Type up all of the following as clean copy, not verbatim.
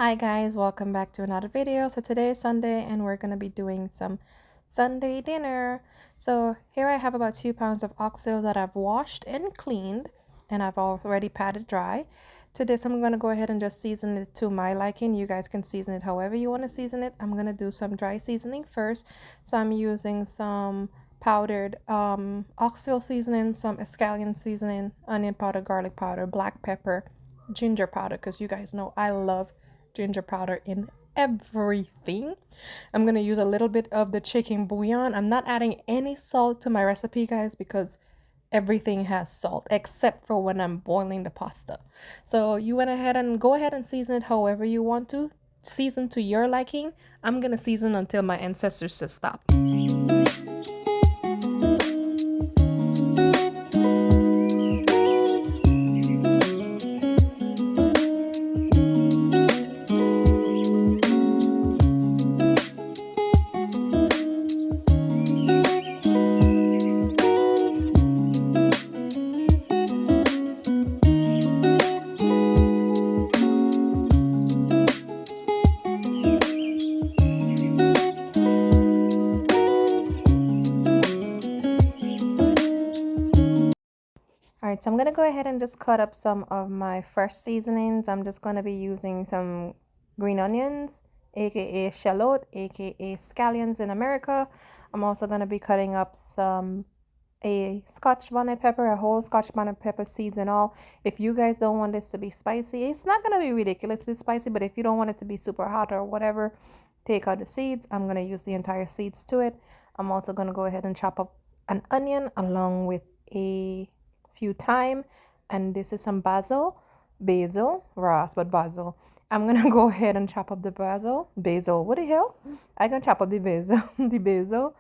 Hi guys, welcome back to another video. So today is Sunday and we're gonna be doing some Sunday dinner. So here I have about 2 pounds of oxtail that I've washed and cleaned and I've already patted dry. To this I'm gonna go ahead and just season it to my liking. You guys can season it however you want to season it. I'm gonna do some dry seasoning first. So I'm using some powdered oxtail seasoning, some scallion seasoning, onion powder, garlic powder, black pepper, ginger powder, because you guys know I love ginger powder in everything. I'm gonna use a little bit of the chicken bouillon. I'm not adding any salt to my recipe, guys, because everything has salt except for when I'm boiling the pasta. So you went ahead and go ahead and season it however you want to. Season to your liking. I'm gonna season until my ancestors said stop. All right, so I'm gonna go ahead and just cut up some of my fresh seasonings. I'm just gonna be using some green onions, aka shallot, aka scallions in America. I'm also gonna be cutting up a Scotch bonnet pepper, a whole Scotch bonnet pepper, seeds and all. If you guys don't want this to be spicy, it's not gonna be ridiculously spicy, but if you don't want it to be super hot or whatever, take out the seeds. I'm gonna use the entire seeds to it. I'm also gonna go ahead and chop up an onion along with a few thyme, and this is some basil, ras, but basil. I'm gonna go ahead and chop up the basil. What the hell? I'm gonna chop up the basil, the basil,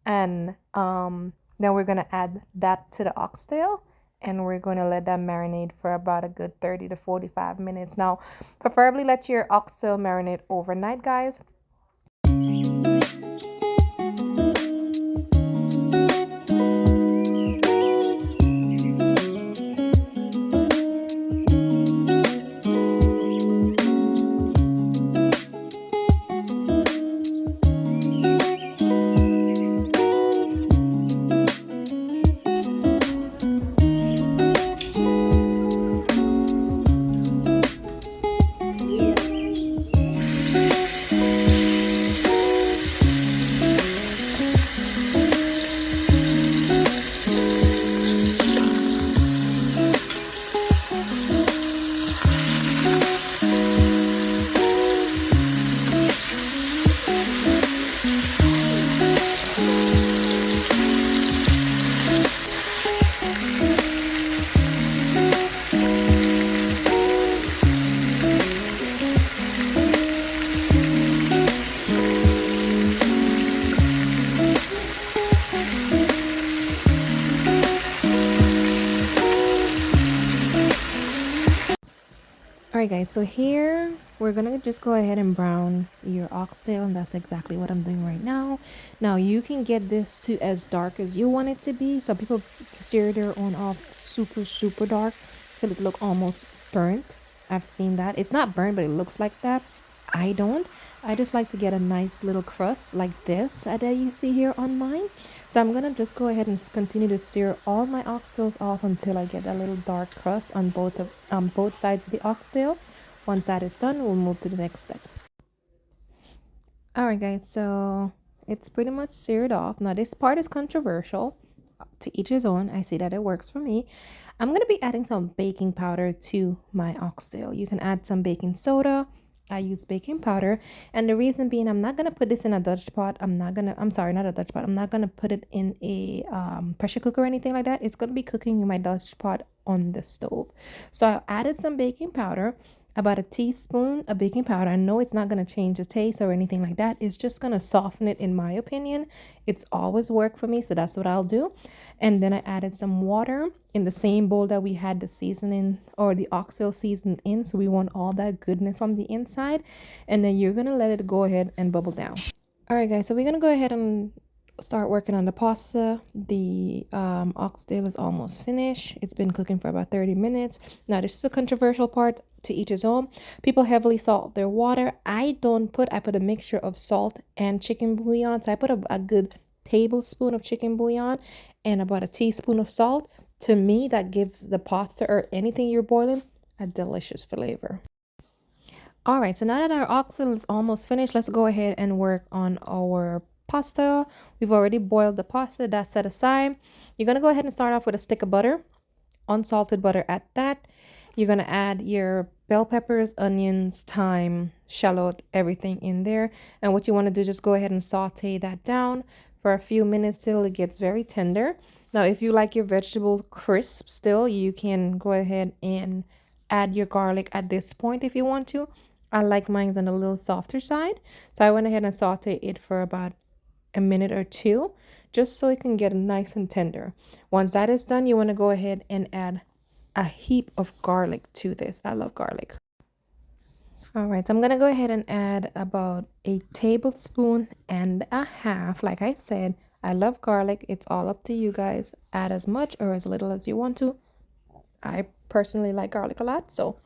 and then we're gonna add that to the oxtail, and we're gonna let that marinate for about a good 30 to 45 minutes. Now, preferably let your oxtail marinate overnight, guys. Alright guys, so here we're gonna just go ahead and brown your oxtail, and that's exactly what I'm doing right now. Now you can get this to as dark as you want it to be. Some people sear their own off super dark till it look almost burnt. I've seen that. It's not burnt, but it looks like that. I don't. I just like to get a nice little crust like this that you see here on mine. So I'm gonna just go ahead and continue to sear all my oxtails off until I get a little dark crust on both sides of the oxtail. Once that is done, we'll move to the next step. Alright guys, so it's pretty much seared off. Now this part is controversial. To each his own. I see that it works for me. I'm going to be adding some baking powder to my oxtail. You can add some baking soda. I use baking powder, and the reason being, I'm not going to put this in a Dutch pot. I'm sorry, not a Dutch pot. I'm not going to put it in a pressure cooker or anything like that. It's going to be cooking in my Dutch pot on the stove. So I added some baking powder, about a teaspoon of baking powder. I know it's not going to change the taste or anything like that. It's just going to soften it, in my opinion. It's always worked for me, so that's what I'll do. And then I added some water in the same bowl that we had the seasoning or the oxtail seasoned in. So we want all that goodness from the inside. And then you're going to let it go ahead and bubble down. All right, guys, so we're going to go ahead and start working on the pasta. The oxtail is almost finished. It's been cooking for about 30 minutes. Now, this is a controversial part, to each his own. People heavily salt their water. I put a mixture of salt and chicken bouillon. So I put a good tablespoon of chicken bouillon and about a teaspoon of salt. To me, that gives the pasta or anything you're boiling a delicious flavor. All right, so now that our oxtail is almost finished, let's go ahead and work on our pasta. We've already boiled the pasta, that's set aside. You're gonna go ahead and start off with a stick of butter, unsalted butter at that. You're gonna add your bell peppers, onions, thyme, shallot, everything in there. And what you wanna do, just go ahead and saute that down for a few minutes till it gets very tender. Now, if you like your vegetables crisp still, you can go ahead and add your garlic at this point if you want to. I like mine on a little softer side. So I went ahead and sauteed it for about a minute or two, just so it can get nice and tender. Once that is done, you want to go ahead and add a heap of garlic to this. I love garlic. All right, so I'm going to go ahead and add about a tablespoon and a half. Like I said, I love garlic. It's all up to you guys. Add as much or as little as you want to. I personally like garlic a lot, so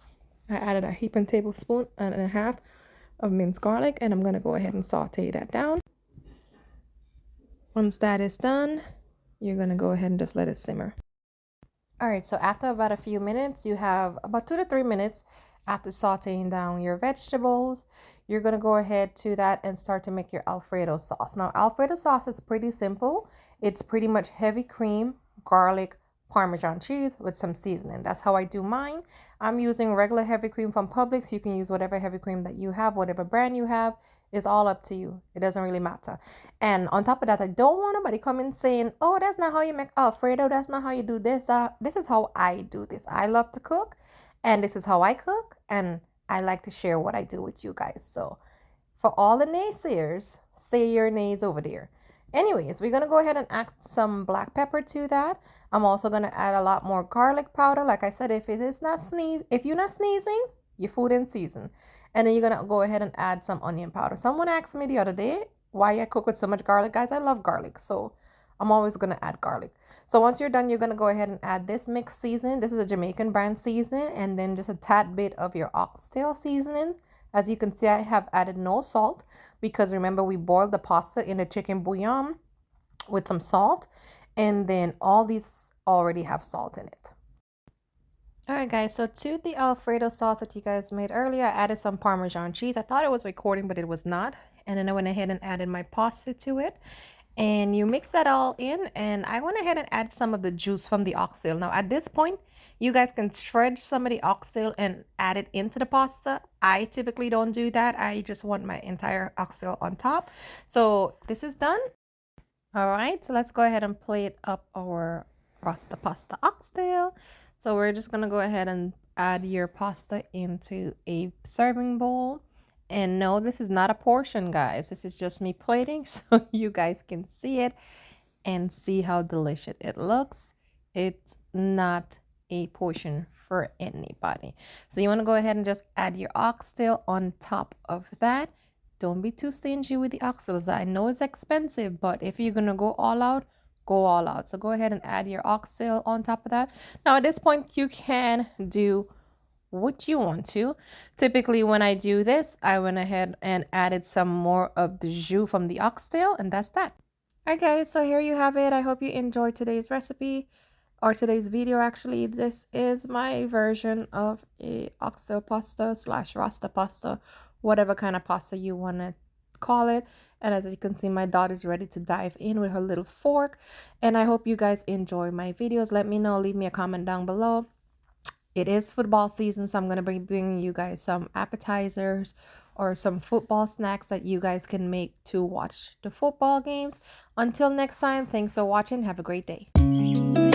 I added a heaping tablespoon and a half of minced garlic, and I'm going to go ahead and saute that down. Once that is done, you're going to go ahead and just let it simmer. All right, so after about a few minutes, you have about 2 to 3 minutes after sauteing down your vegetables. You're going to go ahead to that and start to make your Alfredo sauce. Now, Alfredo sauce is pretty simple. It's pretty much heavy cream, garlic, Parmesan cheese with some seasoning. That's how I do mine. I'm using regular heavy cream from Publix. You can use whatever heavy cream that you have, whatever brand you have. It's all up to you. It doesn't really matter. And on top of that, I don't want nobody coming saying, oh, that's not how you make Alfredo. That's not how you do this. This is how I do this. I love to cook, and this is how I cook. And I like to share what I do with you guys. So for all the naysayers, say your nays over there. Anyways, we're going to go ahead and add some black pepper to that. I'm also going to add a lot more garlic powder. Like I said, if you're not sneezing, your food in season. And then you're going to go ahead and add some onion powder. Someone asked me the other day why I cook with so much garlic. Guys, I love garlic, so I'm always going to add garlic. So once you're done, you're going to go ahead and add this mixed seasoning. This is a Jamaican brand seasoning, and then just a tad bit of your oxtail seasoning. As you can see, I have added no salt because remember, we boiled the pasta in a chicken bouillon with some salt, and then all these already have salt in it. All right, guys, so to the Alfredo sauce that you guys made earlier, I added some Parmesan cheese. I thought it was recording, but it was not. And then I went ahead and added my pasta to it. And you mix that all in, and I went ahead and added some of the juice from the oxtail. Now, at this point, you guys can shred some of the oxtail and add it into the pasta. I typically don't do that. I just want my entire oxtail on top. So this is done. All right, so let's go ahead and plate up our Rasta pasta oxtail. So we're just going to go ahead and add your pasta into a serving bowl. And no, this is not a portion, guys. This is just me plating so you guys can see it and see how delicious it looks. It's not a portion for anybody. So you want to go ahead and just add your oxtail on top of that. Don't be too stingy with the oxtails. I know it's expensive, but if you're going to go all out, go all out. So go ahead and add your oxtail on top of that. Now at this point, you can do what you want to. Typically when I do this, I went ahead and added some more of the jus from the oxtail, and that's that. All right, guys, so here you have it. I hope you enjoyed today's recipe, or today's video actually. This is my version of a oxtail pasta / Rasta pasta, whatever kind of pasta you want to call it. And as you can see, my daughter's ready to dive in with her little fork. And I hope you guys enjoy my videos. Let me know, leave me a comment down below. It is football season, so I'm going to be bringing you guys some appetizers or some football snacks that you guys can make to watch the football games. Until next time, thanks for watching. Have a great day.